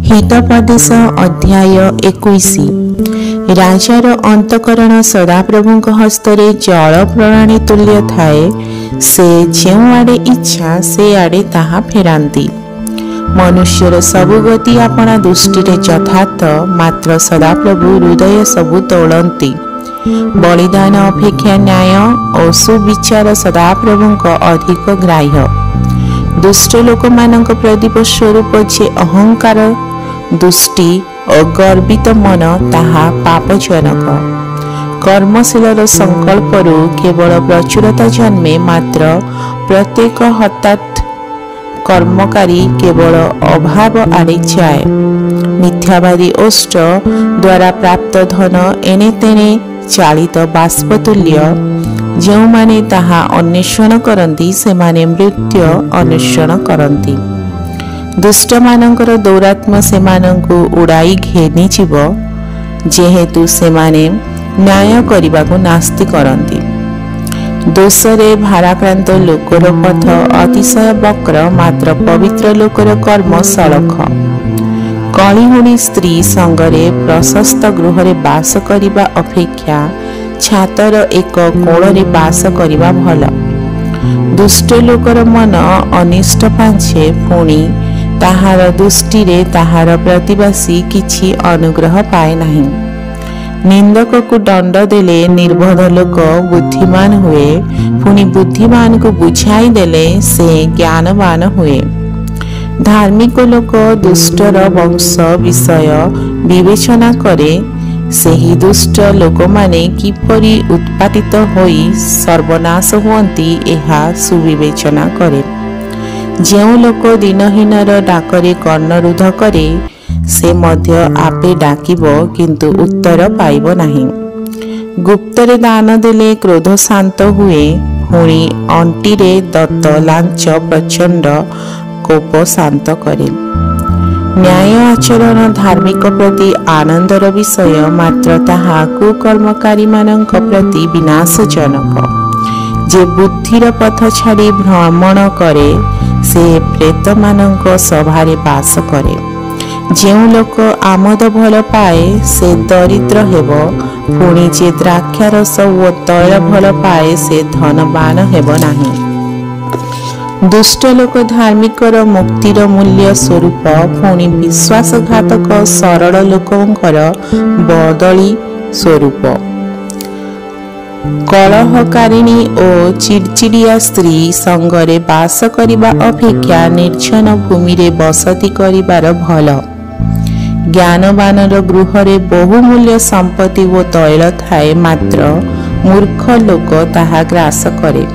हितोपदेश अध्याय 21। राजार अंतकरण सदाप्रभुଙ୍କ हस्तरे जल प्रणाली तुल्य थाए। से जेउ आड़े इच्छा से आड़े ताहा फेरांती। मनुष्यर सबु गति आपणा दृष्टि यथार्थ, मात्र सदाप्रभु हृदय सबु तोलंती। बलिदान अपेक्षा न्याय और सुविचार सदाप्रभुଙ୍କ अधिक ग्राह्य। दुष्ट लोक मानक प्रदीप स्वरूप जे अहंकार दुष्टि और गर्वित मन ताहा पापजनक। कर्मशील संकल्प केवल प्रचुरता जन्मे, मात्र प्रत्येक हठात कर्मकारी केवल अभाव आड़े जाए। मिथ्यावादी ओष्ट द्वारा प्राप्त धन एने तेने चालित बाष्पतुल्य। जो माने ताहा अन्वेषण करती सेमाने मृत्यु अन्वेषण करती। दुष्ट मानकर दौरात्म सेमानंकु उड़ाई घेनी जीव, जेहेतु सेमाने न्याय करने नास्ति करती। दोषरे भाराक्रांत लोकर पथ अतिशय वक्र, मात्र पवित्र लोकर कर्म सड़ख। कलिहुणी स्त्री संगरे प्रशस्त गृहरे बास करिबा अपेक्षा छातर एक कोଳରେ बास करिबा भल। दुष्ट लोकर मन अनिष्ट पाछे पुणी ताहार दृष्टि रे ताहार प्रतिवासी किछि अनुग्रह पाए नाही। निंदक को दंड देले निर्बोध लोक बुद्धिमान हुए, पुणी बुद्धिमान को बुझाई देले से ज्ञानवान हुए। धार्मिक लोक दुष्टर वंश विषय विवेचना करे। सेही दुष्ट लोक माने किपरि उत्पादित होई सर्वनाश हुअंती एहा सुविवेचना करे। जेउ लोक दीनहीनर डाकरे कर्णरुद्ध करे, से मध्य आपे डाकिबो किंतु उत्तर पाइबो नाही। गुप्तरे दान देले क्रोध शांत हुए, पुणी अंटीरे दत्त लांच प्रचंड कोप शांत करे। न्याय आचरण धार्मिक प्रति आनंदर विषय, मात्र ताहा कुकर्मकारी मानक प्रति विनाशजनक। जे बुद्धिर पथ छाड़ी भ्रमण करे, से प्रेत मानक सभारे बास करे। जेउ लोक आमोद भल पाए, से दरिद्र हेब, पुणी जे द्राक्षारस ओ तैल भल पाए, से धनवान हेब नाही। दुष्ट लोक धार्मिकर मुक्तिर मूल्य स्वरूप, पुणी विश्वासघातक सरल लोकंकर बदली स्वरूप। कलहकारिणी और चिड़चिड़िया स्त्री संगरे बास करिबा अपेक्षा निर्जन भूमि रे बसती करिबार भल। ज्ञानवानर गृहरे बहुमूल्य संपत्ति ओ तैल थाए, मात्र मूर्ख लोक ताहा ग्रास करे।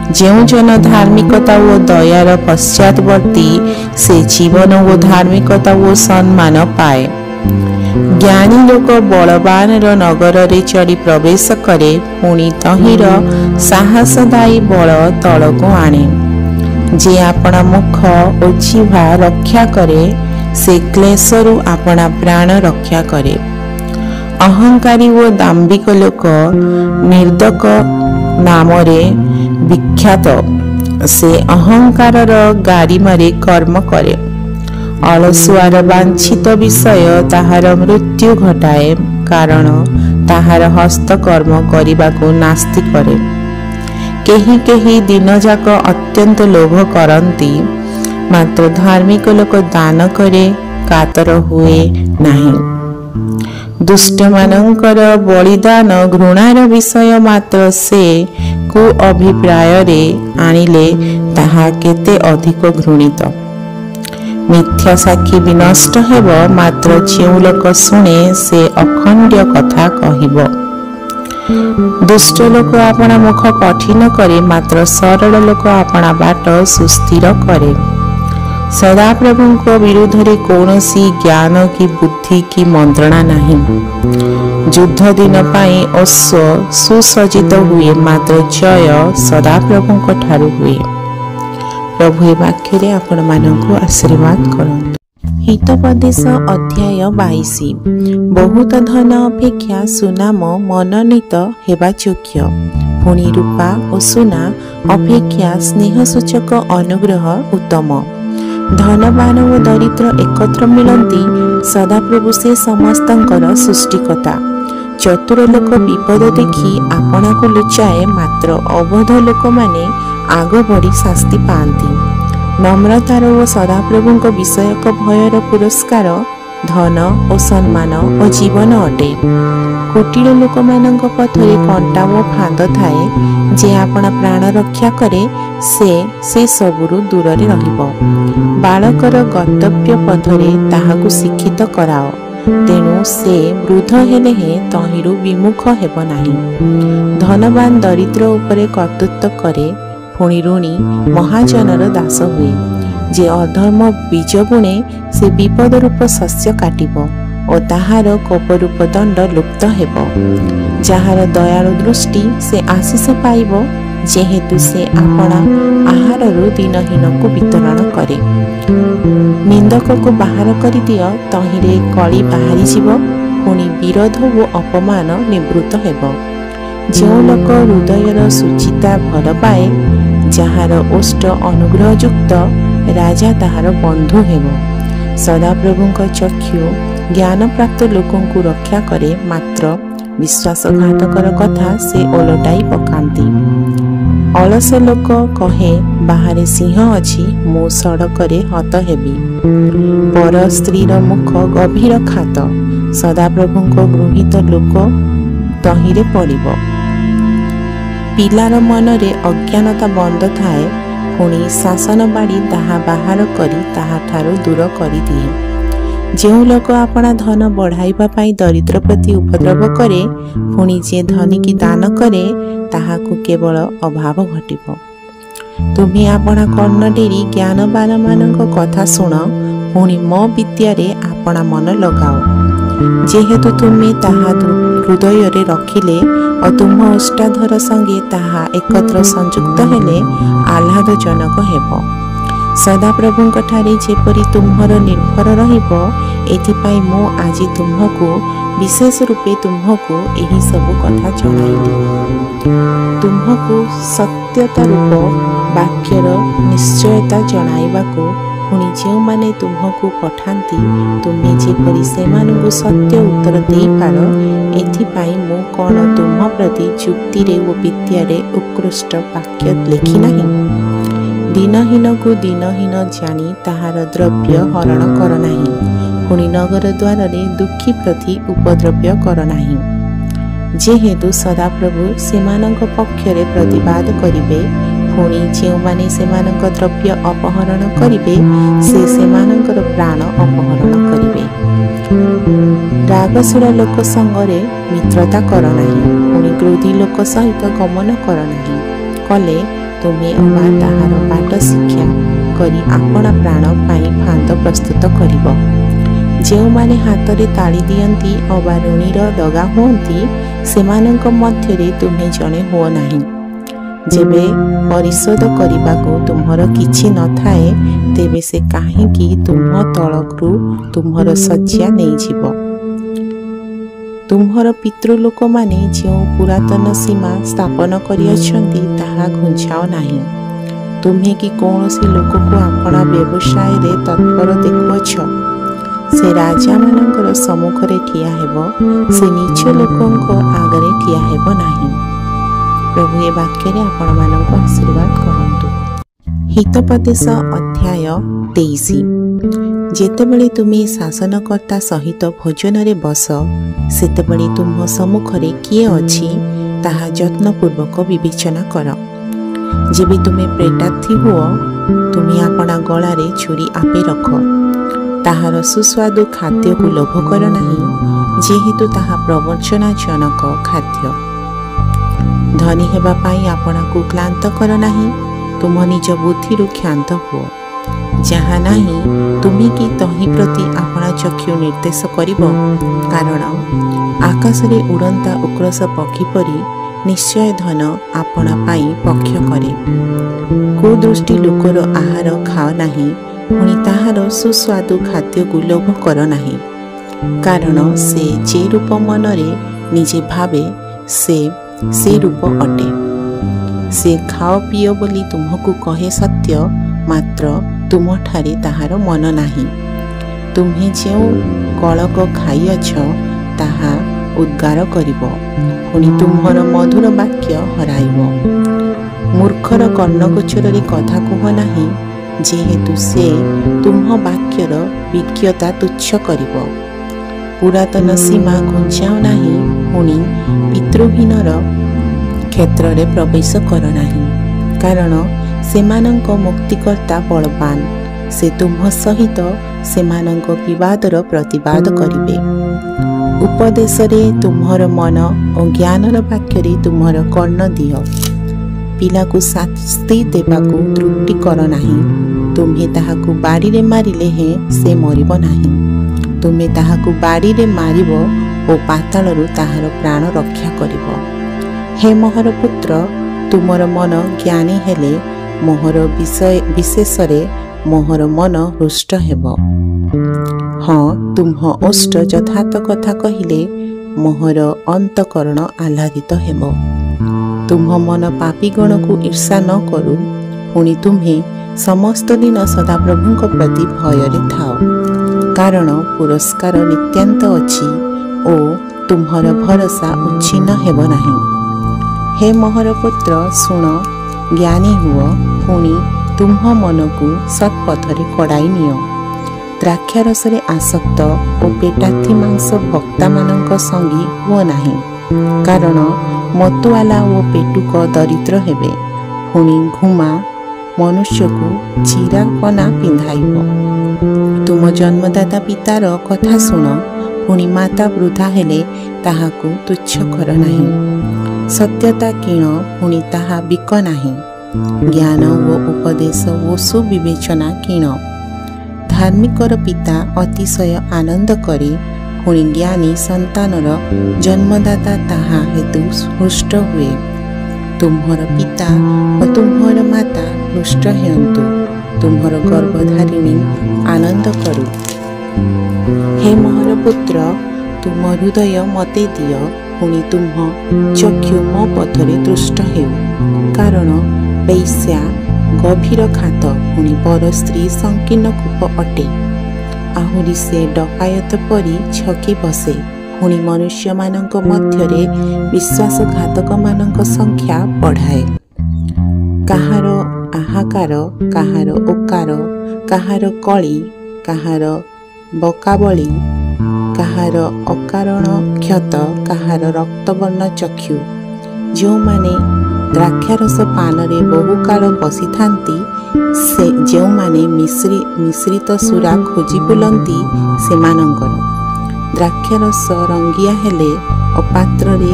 जेउ जन धार्मिकता ओ दयार पश्चातवर्ती, से जीवन ओ धार्मिकता ओ सम्मान पाए। ज्ञानी लोक बलवान नगर रे चढ़ी प्रवेश करे, पुणी तहिर साहसदायी बल तलको आणे। जे आपणा मुख ओ जिह्वा रक्षा करे, से क्लेशरु आपणा प्राण रक्षा करे। अहंकारी ओ दाम्भिक लोक निर्दक नामरे विख्यात, से अहंकारर गारिमारे कर्म करे। अलसुआर वांछित विषय ताहार मृत्यु घटाए, कारण ताहार हस्तकर्म करिबाको नास्ति करे। केही केही दिन जाक अत्यंत लोभ करती, मात्र धार्मिक लोक दान करे कातर हुए नाही। दुष्ट मानकर बलिदान घृणार विषय, मात्र से कु अभिप्राय रे आनिले ताहा केते अधिक घृणित। मिथ्या साक्षी विनष्ट हेब, मात्र जेउ लोक शुणे से अखंड कथा कहिब। दुष्ट लोक आपणा मुख कठिन करे, मात्र सरल लोक आपणा बाट सुस्थिर करे। सदाप्रभुଙ୍କ विरोधरे कौनसी ज्ञान की बुद्धि की मंत्रणा नहीं। युद्ध दिन पाई अश्व सुसज्जित हुए, मात्र जय सदाप्रभुଙ୍କ ठारू हुए। प्रभु ए वाक्य आपण मानकु आशीर्वाद करंतु। हितोपदेश अध्याय 22। बहुत धन अपेक्षा सुनाम मनोनीत हेबा योग्य, पुणी रूपा और सुना अपेक्षा स्नेहसूचक अनुग्रह उत्तम। धनवान ओ दरिद्र एकत्र मिलती सदाप्रभु से समस्तंकर सृष्टिकर्ता। चतुर लोक विपद देखि आपना को लुचाए, मात्र अबोध लोक माने आग बढ़ी शास्ति पाती। नम्रतार ओ सदाप्रभुंक विषयक भयर पुरस्कार धन और सम्मान और जीवन अटे। कुटिल लोक मानक पथरे कंटा और फांद थाए, जे आपना प्राण रक्षा करे से सबुरु दूर रे रहिबो। बालकर गंतव्य पथरे ताहाकु शिक्षित कराओ, तेणु से वृद्ध हेले हे तहिरु विमुख हेब नाही। धनवान दरिद्र उपरे कर्तृत्व करे, पुणी ऋणी महाजनर दास हुए। जे अधर्म बीज बुणे से विपद रूप शस्य काटिब और ताहार कोप रूप दंड लुप्त हेब। जहार दयालु दृष्टि से आशीष पाइब, जेहेतु से आपना आहाररु दीनहीन को वितरण करे। निंदक को बाहर करि दियो, तहिरे कली बाहरी जीव, पुणी विरोध और अपमान निवृत्त हेब। जो लोक हृदयर सुचिता भल पाए, जहार ओष्ठ अनुग्रहयुक्त, राजा ताहार बंधु हेब। सदाप्रभुंक चक्षु ज्ञान प्राप्त लोकों को रक्षा करे, मात्र विश्वासघातकर कथा से ओलटाई पकांती। अलस लोक कहे बाहरे सिंह अछि, मु सड़करे हत हेबी। पर स्त्रीर मुख गभीर खात, सदाप्रभुंक गृहीत लोक तहिरे पड़िब। पिलार मनरे अज्ञानता बंद थाए, पुणी शासन बाड़ी ताहा बाहर करी ताहा ठारू दूर करी दिए। जो लोक अपना धन बढ़ाइबा पाई दरिद्र प्रति उपद्रव करे, पुणी जे धनी की दान करे ताहाकु केवल अभाव घटिब। तुम्हें अपना कर्ण डेरी ज्ञानवान मानक कथा शुण, पुणी मो विद्यारे अपना मन लगाओ। जेहेतु तुम्हें ताहा हृदय रे रखिले और तुम ओष्ठाधर संगे ताहा एकत्र संयुक्त हेले आह्लादजनक हेब। सदाप्रभुंक ठारे जेपरि तुम्हर निर्भर रहिब, एथिपाई मो आजि तुम्हकु विशेष रूपे तुम्हकु एही सबु कथा जणाइली। तुम्हकु सत्यता रूप वाक्यर निश्चयता जणाइबाकु, पुणी जो माने तुम्हकु पठांती तुम्हें जेपरि सेमानकु सत्य उत्तर देई पार, एथिपाई मो कोन तुम प्रति जुक्ति रे ओ विद्यारे उत्कृष्ट वाक्य लिखि नाही। दीनहीन को दीनहीन जानी ताहार द्रव्य हरण कर नाही, पुणी नगर द्वार रे दुखी प्रति उपद्रव्य कर नाही। जेहेतु सदाप्रभु सेमानक पक्षरे प्रतिवाद करिबे, पुणी जे माने सेमानक द्रव्य अपहरण करिबे से सेमानकर प्राण अपहरण करिबे। रागशील लोक संगरे मित्रता कर नाही, पुणी क्रोधी लोक सहित गमन कर नाही। कले तुम्हें अबा ताहार बाट शिक्षा करी आपना प्राण पाई फांद प्रस्तुत करिब। जो माने हाथ रे ताली दियंती अबा ऋणीर दगा हुअंती, सेमानक मध्यरे तुम्हें जणे हो नाही। जेबे परिशोध करिबाको तुम्हर किछि न थाए, तेबे से काहेकि तुम तळकरू तुम्हर शଯ୍ୟା नहीं जीव। तुम्हर पितृलोक माने जो पुरातन सीमा स्थापन करियछंती ताहा घुंचाओ नाही। तुम्हें कि कौनसी लोक को आपना व्यवसाय रे तत्पर देखुअछ, से राजा मानकर सम्मुखरे ठिया हेब, से नीच लोकंक आगरे ठिया हेब नाही। प्रभु ए वाक्य रे आपण मानक आशीर्वाद करंतु। हितोपदेश अध्याय 23। जेतेबेले तुम्हें शासनकर्ता सहित भोजन रे बस, सेतेबेले तुम सम्मुखरे किए अछि ताहा यत्नपूर्वक विवेचना कर। जेबे तुम्हें प्रेतार्थी हुओ, तुम्हें अपना गलारे छुरी आपे रख। ताहार सुस्वादु खाद्य को लोभ कर नाही, जेहेतु ताहा प्रवंचनाजनक खाद्य। धनी हेबा पाई आपना को क्लांत कर नाही, तुम निज बुद्धिरु क्षांत हुओ। जहाँ नाही तुम्हें कि तही प्रति आपना चक्षु निर्देश करिब, कारण आकाश रे उड़ंता उक्रस पक्षी परी निश्चय धन आपना पाई पक्ष करे। कुदृष्टि लोकर आहार खाओ नाही, पुणी ताहार सुस्वादु खाद्य को लोभ कर नाही। कारण से जे रूप मनरे निजे भावे से रूप अटे। से खाओ पियो बोली तुमको कहे सत्य, मात्र ତୁମଠାରେ ତାହାର ମନ ନାହିଁ। ତୁମ୍ଭେ ଯେଉଁ କଳକ ଖାଇଅଛ ତାହା ଉଦ୍ଗାର କରିବ, ପୁଣି ତୁମ୍ଭର ମଧୁର ବାକ୍ୟ ହରାଇବ। ମୂର୍ଖର କର୍ଣ୍ଣଗୋଚରରେ କଥା କୁହ ନାହିଁ, ଯେହେତୁ ସେ ତୁମ୍ଭ ବାକ୍ୟର ବିଜ୍ଞତା ତୁଚ୍ଛ କରିବ। ପୁରାତନ ସୀମା ଘୁଞ୍ଚାଅ ନାହିଁ, ପୁଣି ପିତୃହୀନର କ୍ଷେତ୍ରରେ ପ୍ରବେଶ କର ନାହିଁ, କାରଣ ସେମାନଙ୍କ ମୁକ୍ତିକର୍ତ୍ତା ବଳବାନ। ସେ ତୁମ୍ଭ ସହିତ ସେମାନଙ୍କ ବିବାଦର ପ୍ରତିବାଦ କରିବେ। ଉପଦେଶରେ ତୁମ୍ଭର ମନ ଓ ଜ୍ଞାନର ବାକ୍ୟରେ ତୁମ୍ଭର କର୍ଣ୍ଣ ଦିଅ। ପିଲାକୁ ଶାସ୍ତି ଦେବାକୁ ତ୍ରୁଟି କର ନାହିଁ। ତୁମ୍ଭେ ତାହାକୁ ବାଡ଼ିରେ ମାରିଲେ ହେଁ ସେ ମରିବ ନାହିଁ। ତୁମେ ତାହାକୁ ବାଡ଼ିରେ ମାରିବ ଓ ପାତାଳରୁ ତାହାର ପ୍ରାଣ ରକ୍ଷା କରିବ। ହେ ମୋହର ପୁତ୍ର, ତୁମର ମନ ଜ୍ଞାନୀ ହେଲେ ମୋହର ବିଶେଷରେ ମୋହର ମନ ହୃଷ୍ଟ ହେବ। ହଁ, ତୁମ୍ଭ ଓଷ୍ଠ ଯଥାର୍ଥ କଥା କହିଲେ ମୋହର ଅନ୍ତଃକରଣ ଆହ୍ଲାଦିତ ହେବ। ତୁମ୍ଭ ମନ ପାପୀଗଣକୁ ଈର୍ଷା ନ କରୁ, ପୁଣି ତୁମ୍ଭେ ସମସ୍ତ ଦିନ ସଦାପ୍ରଭୁଙ୍କ ପ୍ରତି ଭୟରେ ଥାଅ, କାରଣ ପୁରସ୍କାର ନିତ୍ୟାନ୍ତ ଅଛି ଓ ତୁମ୍ଭର ଭରସା ଉଚ୍ଛିନ୍ନ ହେବ ନାହିଁ। ହେ ମୋହର ପୁତ୍ର, ଶୁଣ, ଜ୍ଞାନୀ ହୁଅ, ପୁଣି ତୁମ୍ଭ ମନକୁ ସତ୍ପଥରେ କଡ଼ାଇ ନିଅ। ଦ୍ରାକ୍ଷାରସରେ ଆସକ୍ତ ଓ ପେଟାଥି ମାଂସ ଭକ୍ତାମାନଙ୍କ ସଙ୍ଗୀ ହୁଅ ନାହିଁ, କାରଣ ମତୁଆଲା ଓ ପେଟୁକ ଦରିଦ୍ର ହେବେ, ପୁଣି ଘୁମା ମନୁଷ୍ୟକୁ ଚିରାକନା ପିନ୍ଧାଇବ। ତୁମ ଜନ୍ମଦାତା ପିତାର କଥା ଶୁଣ, ପୁଣି ମାତା ବୃଦ୍ଧା ହେଲେ ତାହାକୁ ତୁଚ୍ଛ କର ନାହିଁ। ସତ୍ୟତା କିଣ, ପୁଣି ତାହା ବିକ ନାହିଁ। ଜ୍ଞାନ ଓ ଉପଦେଶ ଓ ସୁବିବେଚନା କିଣ। ଧାର୍ମିକର ପିତା ଅତିଶୟ ଆନନ୍ଦ କରେ, ପୁଣି ଜ୍ଞାନୀ ସନ୍ତାନର ଜନ୍ମଦାତା ତାହା ହେତୁ ହୃଷ୍ଟ ହୁଏ। ତୁମ୍ଭର ପିତା ଓ ତୁମ୍ଭର ମାତା ହୃଷ୍ଟ ହେଉନ୍ତୁ, ତୁମ୍ଭର ଗର୍ଭଧାରିଣୀ ଆନନ୍ଦ କରୁ। ହେ ମୋହର ପୁତ୍ର, ତୁମ ହୃଦୟ ମୋତେ ଦିଅ, ପୁଣି ତୁମ୍ଭ ଚକ୍ଷୁ ମୋ ପଥରେ ଦୃଷ୍ଟ ହେଉ, କାରଣ ବେଶ୍ୟା ଗଭୀର ଖାତ, ପୁଣି ବର ସ୍ତ୍ରୀ ସଂକୀର୍ଣ୍ଣ କୂପ ଅଟେ। ଆହୁରି ସେ ଡକାୟତ ପରି ଛକି ବସେ, ପୁଣି ମନୁଷ୍ୟମାନଙ୍କ ମଧ୍ୟରେ ବିଶ୍ୱାସଘାତକମାନଙ୍କ ସଂଖ୍ୟା ବଢ଼ାଏ। କାହାର ଆହାକାର, କାହାର ଓକାର, କାହାର କଳି, କାହାର ବକାବଳି, କାହାର ଅକାରଣ କ୍ଷତ, କାହାର ରକ୍ତବର୍ଣ୍ଣ ଚକ୍ଷୁ। ଯେଉଁମାନେ ଦ୍ରାକ୍ଷାରସ ପାନରେ ବହୁକାଳ ବସିଥାନ୍ତି, ଯେଉଁମାନେ ମିଶ୍ରିତ ସୁରା ଖୋଜି ବୁଲନ୍ତି, ସେମାନଙ୍କର। ଦ୍ରାକ୍ଷାରସ ରଙ୍ଗିଆ ହେଲେ, ଅପାତ୍ରରେ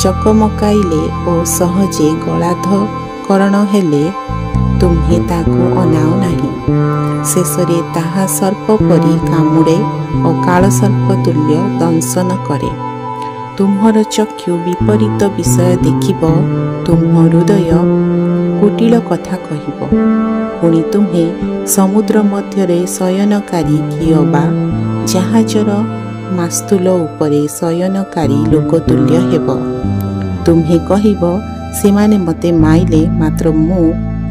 ଚକମକାଇଲେ ଓ ସହଜେ ଗଳାଧକରଣ ହେଲେ ତୁମ୍ଭେ ତାକୁ ଅନାଅ ନାହିଁ। ଶେଷରେ ତାହା ସର୍ପ ପରି କାମୁଡ଼େ ଓ କାଳସର୍ପ ତୁଲ୍ୟ ଦଂଶନ କରେ। ତୁମ୍ଭର ଚକ୍ଷୁ ବିପରୀତ ବିଷୟ ଦେଖିବ, ତୁମ୍ଭ ହୃଦୟ କୁଟିଳ କଥା କହିବ। ପୁଣି ତୁମ୍ଭେ ସମୁଦ୍ର ମଧ୍ୟରେ ଶୟନକାରୀ କିଅବା ଜାହାଜର ମାସ୍ତୁଲ ଉପରେ ଶୟନକାରୀ ଲୋକତୁଲ୍ୟ ହେବ। ତୁମ୍ଭେ କହିବ, ସେମାନେ ମୋତେ ମାଇଲେ, ମାତ୍ର ମୁଁ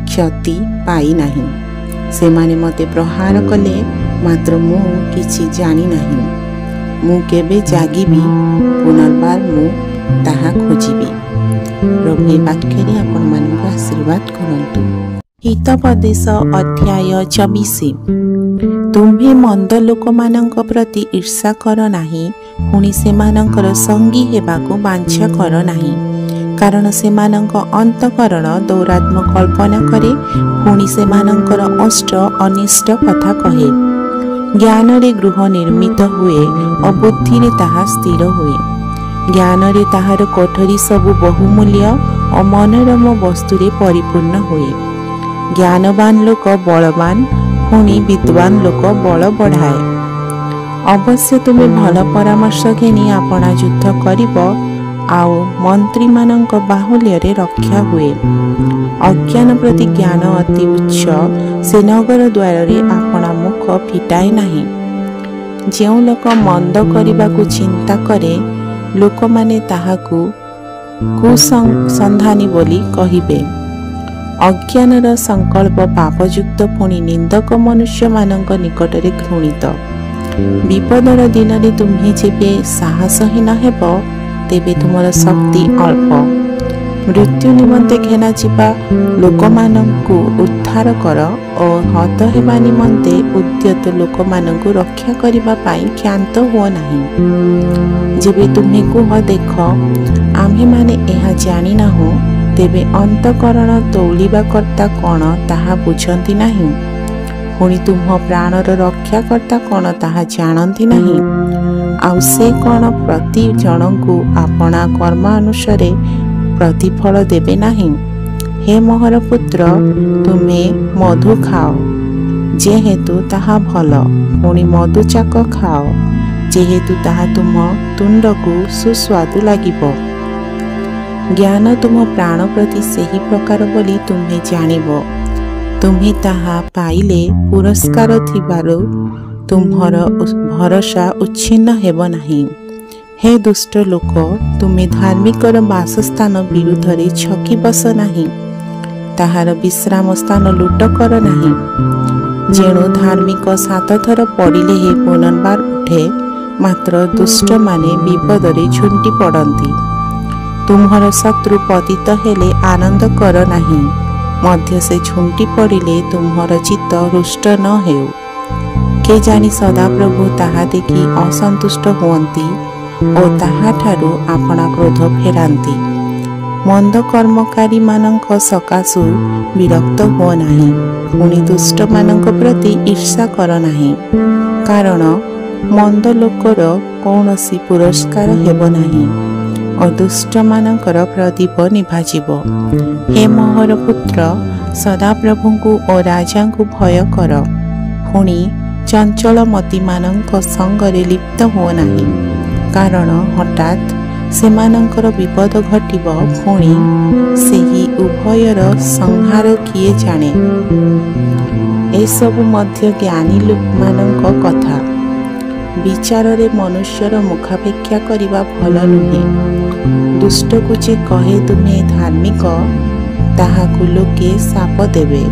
କ୍ଷତି ପାଇନାହିଁ। ସେମାନେ ମୋତେ ପ୍ରହାର କଲେ, ମାତ୍ର ମୁଁ କିଛି ଜାଣିନାହିଁ। ମୁଁ କେବେ ଜାଗିବି, ପୁନର୍ବାର ମୁଁ ତାହା ଖୋଜିବି। ପ୍ରଭୁ ଏ ବାକ୍ୟରେ ଆପଣମାନଙ୍କୁ ଆଶୀର୍ବାଦ କରନ୍ତୁ। ହିତୋପଦେଶ ଅଧ୍ୟାୟ 24। ତୁମ୍ଭେ ମନ୍ଦ ଲୋକମାନଙ୍କ ପ୍ରତି ଈର୍ଷା କର ନାହିଁ, ପୁଣି ସେମାନଙ୍କର ସଙ୍ଗୀ ହେବାକୁ ବାଞ୍ଛା କର ନାହିଁ, କାରଣ ସେମାନଙ୍କ ଅନ୍ତଃକରଣ ଦୌରାତ୍ମ୍ୟ କଳ୍ପନା କରେ, ପୁଣି ସେମାନଙ୍କର ଓଷ୍ଠ ଅନିଷ୍ଟ କଥା କହେ। ଜ୍ଞାନରେ ଗୃହ ନିର୍ମିତ ହୁଏ ଓ ବୁଦ୍ଧିରେ ତାହା ସ୍ଥିର ହୁଏ। ଜ୍ଞାନରେ ତାହାର କୋଠରୀ ସବୁ ବହୁମୂଲ୍ୟ ଓ ମନୋରମ ବସ୍ତୁରେ ପରିପୂର୍ଣ୍ଣ ହୁଏ। ଜ୍ଞାନବାନ ଲୋକ ବଳବାନ, ପୁଣି ବିଦ୍ୱାନ ଲୋକ ବଳ ବଢ଼ାଏ। ଅବଶ୍ୟ ତୁମେ ଭଲ ପରାମର୍ଶ ଘେନି ଆପଣା ଯୁଦ୍ଧ କରିବ, ଆଉ ମନ୍ତ୍ରୀମାନଙ୍କ ବାହୁଲ୍ୟରେ ରକ୍ଷା ହୁଏ। ଅଜ୍ଞାନ ପ୍ରତି ଜ୍ଞାନ ଅତି ଉଚ୍ଚ, ସେ ନଗର ଦ୍ୱାରରେ ଆପଣା ମୁଖ ଫିଟାଏ ନାହିଁ। ଯେଉଁ ଲୋକ ମନ୍ଦ କରିବାକୁ ଚିନ୍ତା କରେ, ଲୋକମାନେ ତାହାକୁ କୁସନ୍ଧାନୀ ବୋଲି କହିବେ। ଅଜ୍ଞାନର ସଂକଳ୍ପ ପାପଯୁକ୍ତ ପୁଣି ନିନ୍ଦକ ମନୁଷ୍ୟମାନଙ୍କ ନିକଟରେ ଘୃଣିତ। ବିପଦର ଦିନରେ ତୁମ୍ଭେ ଯେବେ ସାହସହୀନ ହେବ ତେବେ ତୁମର ଶକ୍ତି ଅଳ୍ପ। ମୃତ୍ୟୁ ନିମନ୍ତେ ଘେନାଯିବା ଲୋକମାନଙ୍କୁ ଉଦ୍ଧାର କର ଓ ହତ ହେବା ନିମନ୍ତେ ଉଦ୍ୟତ ଲୋକମାନଙ୍କୁ ରକ୍ଷା କରିବା ପାଇଁ କ୍ଷାନ୍ତ ହୁଅ ନାହିଁ। ଯେବେ ତୁମ୍ଭେ କୁହ ଦେଖ ଆମ୍ଭେମାନେ ଏହା ଜାଣିନାହୁଁ, ତେବେ ଅନ୍ତଃକରଣ ତୌଳିବା କର୍ତ୍ତା କ'ଣ ତାହା ବୁଝନ୍ତି ନାହିଁ? ପୁଣି ତୁମ୍ଭ ପ୍ରାଣର ରକ୍ଷାକର୍ତ୍ତା କ'ଣ ତାହା ଜାଣନ୍ତି ନାହିଁ? ଆଉ ସେ କ'ଣ ପ୍ରତି ଜଣଙ୍କୁ ଆପଣା କର୍ମ ଅନୁସାରେ ପ୍ରତିଫଳ ଦେବେ ନାହିଁ? ହେ ମୋହର ପୁତ୍ର, ତୁମେ ମଧୁ ଖାଅ ଯେହେତୁ ତାହା ଭଲ, ପୁଣି ମଧୁଚାକ ଖାଅ ଯେହେତୁ ତାହା ତୁମ ତୁଣ୍ଡକୁ ସୁସ୍ୱାଦୁ ଲାଗିବ। ଜ୍ଞାନ ତୁମ ପ୍ରାଣ ପ୍ରତି ସେହି ପ୍ରକାର ବୋଲି ତୁମ୍ଭେ ଜାଣିବ। ତୁମ୍ଭେ ତାହା ପାଇଲେ ପୁରସ୍କାର ଥିବାରୁ ତୁମ୍ଭର ଭରସା ଉଚ୍ଛିନ୍ନ ହେବ ନାହିଁ। ହେ ଦୁଷ୍ଟ ଲୋକ, ତୁମେ ଧାର୍ମିକର ବାସସ୍ଥାନ ବିରୁଦ୍ଧରେ ଛକି ବସ ନାହିଁ, ତାହାର ବିଶ୍ରାମ ସ୍ଥାନ ଲୁଟ କର ନାହିଁ। ଯେଣୁ ଧାର୍ମିକ 7 ଥର ପଡ଼ିଲେ ହେ ପୁନର୍ବାର ଉଠେ, ମାତ୍ର ଦୁଷ୍ଟମାନେ ବିପଦରେ ଝୁଣ୍ଟି ପଡ଼ନ୍ତି। ତୁମ୍ଭର ଶତ୍ରୁ ପତିତ ହେଲେ ଆନନ୍ଦ କର ନାହିଁ, ମଧ୍ୟ ସେ ଝୁଣ୍ଟି ପଡ଼ିଲେ ତୁମ୍ଭର ଚିତ୍ତ ହୃଷ୍ଟ ନ ହେଉ। କେଜାଣି ସଦାପ୍ରଭୁ ତାହା ଦେଖି ଅସନ୍ତୁଷ୍ଟ ହୁଅନ୍ତି ଓ ତାହାଠାରୁ ଆପଣା କ୍ରୋଧ ଫେରାନ୍ତି। ମନ୍ଦ କର୍ମକାରୀମାନଙ୍କ ସକାଶୁ ବିରକ୍ତ ହୁଅ ନାହିଁ, ପୁଣି ଦୁଷ୍ଟମାନଙ୍କ ପ୍ରତି ଈର୍ଷା କର ନାହିଁ, କାରଣ ମନ୍ଦ ଲୋକର କୌଣସି ପୁରସ୍କାର ହେବ ନାହିଁ ଓ ଦୁଷ୍ଟମାନଙ୍କର ପ୍ରଦୀପ ନିଭାଯିବ। ହେ ମୋହର ପୁତ୍ର, ସଦାପ୍ରଭୁଙ୍କୁ ଓ ରାଜାଙ୍କୁ ଭୟ କର, ପୁଣି ଚଞ୍ଚଳମତିମାନଙ୍କ ସଙ୍ଗରେ ଲିପ୍ତ ହୁଅ ନାହିଁ, କାରଣ ହଠାତ୍ ସେମାନଙ୍କର ବିପଦ ଘଟିବ, ପୁଣି ସେହି ଉଭୟର ସଂହାର କିଏ ଜାଣେ। ଏସବୁ ମଧ୍ୟ ଜ୍ଞାନୀ ଲୋକମାନଙ୍କ କଥା। ବିଚାରରେ ମନୁଷ୍ୟର ମୁଖାପେକ୍ଷା କରିବା ଭଲ ନୁହେଁ। ଦୁଷ୍ଟକୁ ଯେ କହେ ତୁମେ ଧାର୍ମିକ, ତାହାକୁ ଲୋକେ ଶାପ ଦେବେ।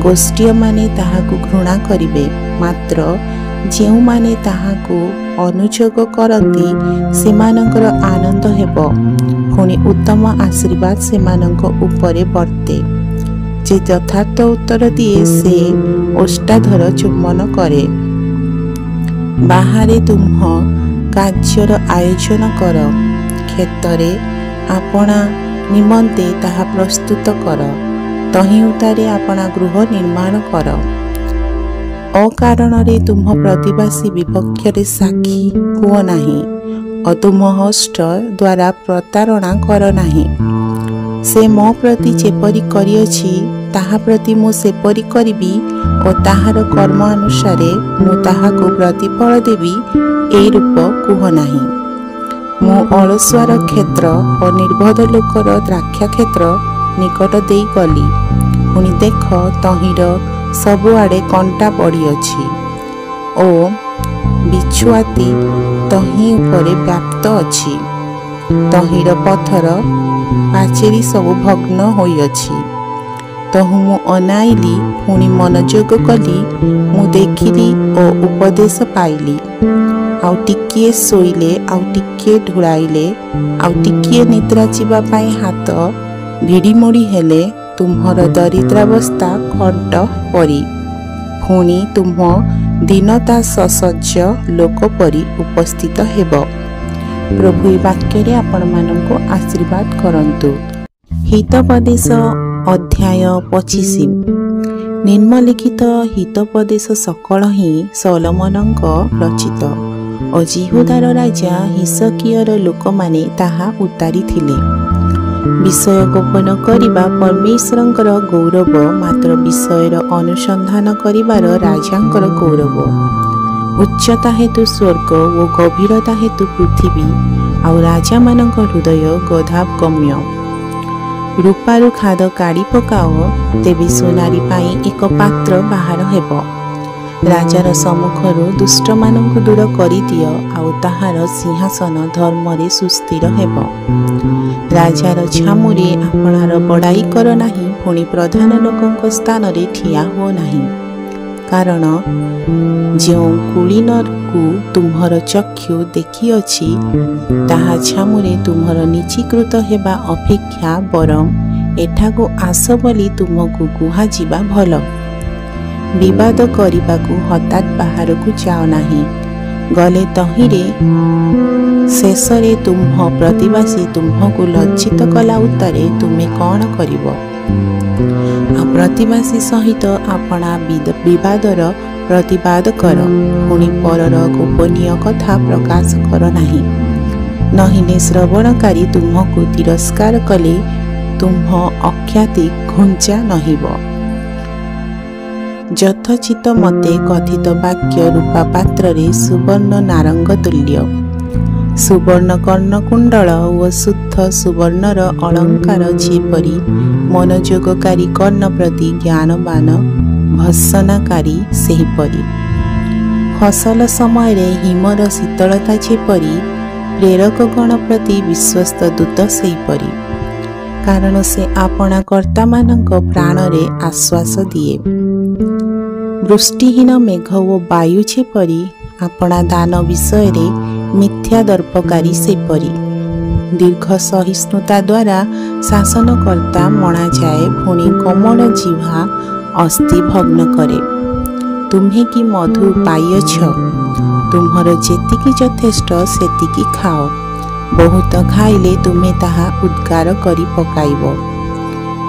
ଗୋଷ୍ଠୀୟମାନେ ତାହାକୁ ଘୃଣା କରିବେ, ମାତ୍ର ଯେଉଁମାନେ ତାହାକୁ ଅନୁଯୋଗ କରନ୍ତି ସେମାନଙ୍କର ଆନନ୍ଦ ହେବ, ପୁଣି ଉତ୍ତମ ଆଶୀର୍ବାଦ ସେମାନଙ୍କ ଉପରେ ବର୍ତ୍ତେ। ଯେ ଯଥାର୍ଥ ଉତ୍ତର ଦିଏ ସେ ଓଷ୍ଠାଧର ଚୁମ୍ବନ କରେ। ବାହାରେ ତୁମ୍ଭ କାର୍ଯ୍ୟର ଆୟୋଜନ କର, କ୍ଷେତରେ ଆପଣା ନିମନ୍ତେ ତାହା ପ୍ରସ୍ତୁତ କର, ତହିଁଉତାରେ ଆପଣା ଗୃହ ନିର୍ମାଣ କର। ଅକାରଣରେ ତୁମ୍ଭ ପ୍ରତିବାସୀ ବିପକ୍ଷରେ ସାକ୍ଷୀ ହୁଅ ନାହିଁ ଓ ତୁମ ହଷ୍ଟ ଦ୍ୱାରା ପ୍ରତାରଣା କର ନାହିଁ। ସେ ମୋ ପ୍ରତି ଯେପରି କରିଅଛି ତାହା ପ୍ରତି ମୁଁ ସେପରି କରିବି ଓ ତାହାର କର୍ମ ଅନୁସାରେ ମୁଁ ତାହାକୁ ପ୍ରତିଫଳ ଦେବି, ଏହି ରୂପ କୁହ ନାହିଁ। ମୁଁ ଅଳସୁଆର କ୍ଷେତ୍ର ଓ ନିର୍ବୋଧ ଲୋକର ଦ୍ରାକ୍ଷା କ୍ଷେତ୍ର ନିକଟ ଦେଇ ଗଲି, ପୁଣି ଦେଖ ତହିଁର ସବୁଆଡ଼େ କଣ୍ଟା ପଡ଼ିଅଛି ଓ ବିଛୁଆତି ତହିଁ ଉପରେ ବ୍ୟାପ୍ତ ଅଛି। ତହିଁର ପଥର ପାଚେରୀ ସବୁ ଭଗ୍ନ ହୋଇଅଛି। ତହୁ ମୁଁ ଅନାଇଲି, ପୁଣି ମନୋଯୋଗ କଲି, ମୁଁ ଦେଖିଲି ଓ ଉପଦେଶ ପାଇଲି। ଆଉ ଟିକିଏ ଶୋଇଲେ, ଆଉ ଟିକିଏ ଢୁଳାଇଲେ, ଆଉ ଟିକିଏ ନିଦ୍ରା ଯିବା ପାଇଁ ହାତ ଭିଡ଼ିମୋଡ଼ି ହେଲେ ତୁମ୍ଭର ଦରିଦ୍ରାବସ୍ଥା ଖଣ୍ଟ ପରି, ପୁଣି ତୁମ୍ଭ ଦୀନତା ସସଜ୍ଜ ଲୋକ ପରି ଉପସ୍ଥିତ ହେବ। ପ୍ରଭୁ ଏ ବାକ୍ୟରେ ଆପଣମାନଙ୍କୁ ଆଶୀର୍ବାଦ କରନ୍ତୁ। ହିତୋପଦେଶ ଅଧ୍ୟାୟ 25। ନିମ୍ନଲିଖିତ ହିତୋପଦେଶ ସକଳ ହିଁ ସଲୋମନଙ୍କ ରଚିତ ଓ ଜିହୁଦାର ରାଜା ହିସକିୟର ଲୋକମାନେ ତାହା ଉତାରିଥିଲେ। ବିଷୟ ଗୋପନ କରିବା ପରମେଶ୍ୱରଙ୍କର ଗୌରବ, ମାତ୍ର ବିଷୟର ଅନୁସନ୍ଧାନ କରିବାର ରାଜାଙ୍କର ଗୌରବ। ଉଚ୍ଚତା ହେତୁ ସ୍ୱର୍ଗ ଓ ଗଭୀରତା ହେତୁ ପୃଥିବୀ, ଆଉ ରାଜାମାନଙ୍କ ହୃଦୟ ଗଧାଗମ୍ୟ। ରୂପାରୁ ଖାଦ କାଢ଼ି ପକାଅ, ତେବେ ସୁନାରୀ ପାଇଁ ଏକ ପାତ୍ର ବାହାର ହେବ। राजार सम्मुखରୁ दुष्टମାନଙ୍କୁ दूर କରିଦିଅ ଆଉ ତାହାର ସିଂହାସନ ଧର୍ମରେ ସୁସ୍ଥିର ହେବ। ରାଜାର ଛାମୁରେ ଆପଣାର ବଡ଼ାଇ କର ନାହିଁ, ପୁଣି ପ୍ରଧାନ ଲୋକଙ୍କ ସ୍ଥାନରେ ଠିଆ ହୁଅ ନାହିଁ। କାରଣ ଯେଉଁ କୁଳୀନକୁ ତୁମ୍ଭର ଚକ୍ଷୁ ଦେଖିଅଛି, ତାହା ଛାମୁରେ ତୁମ୍ଭର ନିଚୀକୃତ ହେବା ଅପେକ୍ଷା ବରଂ ଏଠାକୁ ଆସ ବୋଲି ତୁମକୁ କୁହାଯିବା ଭଲ। ବିବାଦ କରିବାକୁ ହଠାତ୍ ବାହାରକୁ ଯାଅ ନାହିଁ, ଗଲେ ତହିଁରେ ଶେଷରେ ତୁମ୍ଭ ପ୍ରତିବାସୀ ତୁମ୍ଭକୁ ଲଜ୍ଜିତ କଲା ଉତ୍ତାରେ ତୁମେ କ'ଣ କରିବ? ଆଉ ପ୍ରତିବାସୀ ସହିତ ଆପଣା ବିବାଦର ପ୍ରତିବାଦ କର, ପୁଣି ପରର ଗୋପନୀୟ କଥା ପ୍ରକାଶ କର ନାହିଁ। ନହିଲେ ଶ୍ରବଣକାରୀ ତୁମ୍ଭକୁ ତିରସ୍କାର କଲେ ତୁମ୍ଭ ଅଖ୍ୟାତି ଘୁଞ୍ଚା ନହିବ। ଯଥୋଚିତ ମତେ କଥିତ ବାକ୍ୟ ରୂପା ପାତ୍ରରେ ସୁବର୍ଣ୍ଣ ନାରଙ୍ଗ ତୁଲ୍ୟ। ସୁବର୍ଣ୍ଣ କର୍ଣ୍ଣକୁଣ୍ଡଳ ଓ ଶୁଦ୍ଧ ସୁବର୍ଣ୍ଣର ଅଳଙ୍କାର ଯେପରି ମନୋଯୋଗକାରୀ କର୍ଣ୍ଣ ପ୍ରତି ଜ୍ଞାନବାନ ଭର୍ତ୍ସନାକାରୀ ସେହିପରି। ଫସଲ ସମୟରେ ହିମର ଶୀତଳତା ଯେପରି ପ୍ରେରକଗଣ ପ୍ରତି ବିଶ୍ୱସ୍ତ ଦୂତ ସେହିପରି। କାରଣ ସେ ଆପଣା କର୍ତ୍ତାମାନଙ୍କ ପ୍ରାଣରେ ଆଶ୍ୱାସ ଦିଏ। ବୃଷ୍ଟିହୀନ ମେଘ ଓ ବାୟୁ ଯେପରି ଆପଣା ଦାନ ବିଷୟରେ ମିଥ୍ୟା ଦର୍ପକାରୀ ସେପରି। ଦୀର୍ଘ ସହିଷ୍ଣୁତା ଦ୍ୱାରା ଶାସନକର୍ତ୍ତା ମଣାଯାଏ, ପୁଣି କୋମଳ ଜିହ୍ୱା ଅସ୍ଥି ଭଗ୍ନ କରେ। ତୁମ୍ଭେ କି ମଧୁ ପାଇଅଛ? ତୁମ୍ଭର ଯେତିକି ଯଥେଷ୍ଟ ସେତିକି ଖାଅ, ବହୁତ ଖାଇଲେ ତୁମେ ତାହା ଉଦ୍ଗାର କରି ପକାଇବ।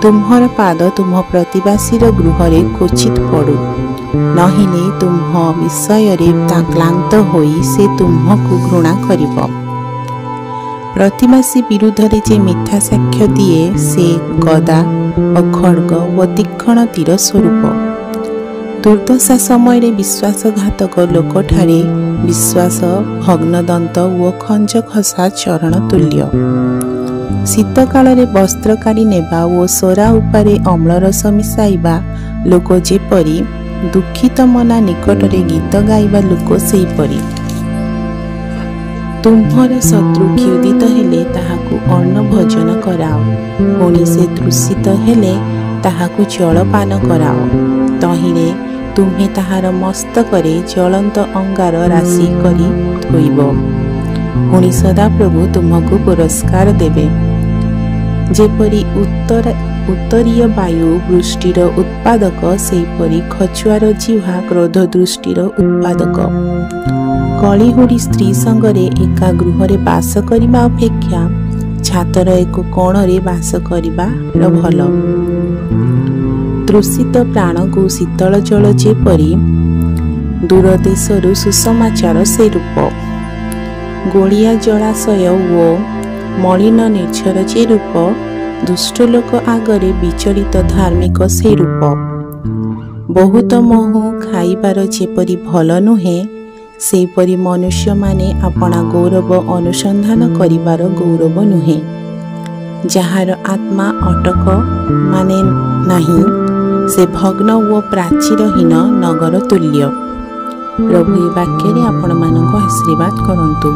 ତୁମ୍ଭର ପାଦ ତୁମ୍ଭ ପ୍ରତିବାସୀର ଗୃହରେ କ୍ୱଚିତ୍ ପଡ଼ୁ, ନହିଲେ ତୁମ୍ଭ ବିଷୟରେ କ୍ଳାନ୍ତ ହୋଇ ସେ ତୁମ୍ଭକୁ ଘୃଣା କରିବ। ପ୍ରତିବାସୀ ବିରୁଦ୍ଧରେ ଯେ ମିଥ୍ୟା ସାକ୍ଷ୍ୟ ଦିଏ, ସେ ଗଦା ଓ ଖଡ଼୍ଗ ଓ ତୀକ୍ଷ୍ଣ ତୀର ସ୍ୱରୂପ। ଦୁର୍ଦ୍ଦଶା ସମୟରେ ବିଶ୍ୱାସଘାତକ ଲୋକଠାରେ ବିଶ୍ୱାସ ଭଗ୍ନଦନ୍ତ ଓ ଖଞ୍ଜଖସା ଚରଣ ତୁଲ୍ୟ। ଶୀତକାଳରେ ବସ୍ତ୍ର କାଢ଼ି ନେବା ଓ ସୋରା ଉପରେ ଅମ୍ଳରସ ମିଶାଇବା ଲୋକ ଯେପରି, ଦୁଃଖିତ ମନା ନିକଟରେ ଗୀତ ଗାଇବା ଲୋକ ସେହିପରି। ତୁମ୍ଭର ଶତ୍ରୁ କ୍ଷୁଧିତ ହେଲେ ତାହାକୁ ଅନ୍ନ ଭୋଜନ କରାଅ, ପୁଣି ସେ ତୃଷିତ ହେଲେ ତାହାକୁ ଜଳପାନ କରାଅ। ତହିଁରେ ତୁମ୍ଭେ ତାହାର ମସ୍ତକରେ ଜ୍ୱଳନ୍ତ ଅଙ୍ଗାର ରାଶି କରି ଥୋଇବ, ପୁଣି ସଦାପ୍ରଭୁ ତୁମକୁ ପୁରସ୍କାର ଦେବେ। ଯେପରି ଉତ୍ତରୀୟ ବାୟୁ ବୃଷ୍ଟିର ଉତ୍ପାଦକ, ସେହିପରି ଖଚୁଆର ଜିହ୍ୱା କ୍ରୋଧ ଦୃଷ୍ଟିର ଉତ୍ପାଦକ। କଳିହୁଡ଼ି ସ୍ତ୍ରୀ ସଙ୍ଗରେ ଏକା ଗୃହରେ ବାସ କରିବା ଅପେକ୍ଷା ଛାତର ଏକ କୋଣରେ ବାସ କରିବାର ଭଲ। ତୃଷିତ ପ୍ରାଣକୁ ଶୀତଳ ଜଳ ଯେପରି, ଦୂର ଦେଶରୁ ସୁସମାଚାର ସେ ରୂପ। ଗୋଳିଆ ଜଳାଶୟ ଓ ମଳିନ ନିର୍ଝର ଯେ ରୂପ, ଦୁଷ୍ଟ ଲୋକ ଆଗରେ ବିଚଳିତ ଧାର୍ମିକ ସେ ରୂପ। ବହୁତ ମହୁ ଖାଇବାର ଯେପରି ଭଲ ନୁହେଁ, ସେହିପରି ମନୁଷ୍ୟମାନେ ଆପଣା ଗୌରବ ଅନୁସନ୍ଧାନ କରିବାର ଗୌରବ ନୁହେଁ। ଯାହାର ଆତ୍ମା ଅଟକ ମାନେ ନାହିଁ, ସେ ଭଗ୍ନ ଓ ପ୍ରାଚୀରହୀନ ନଗର ତୁଲ୍ୟ। ପ୍ରଭୁ ଏ ବାକ୍ୟରେ ଆପଣମାନଙ୍କୁ ଆଶୀର୍ବାଦ କରନ୍ତୁ।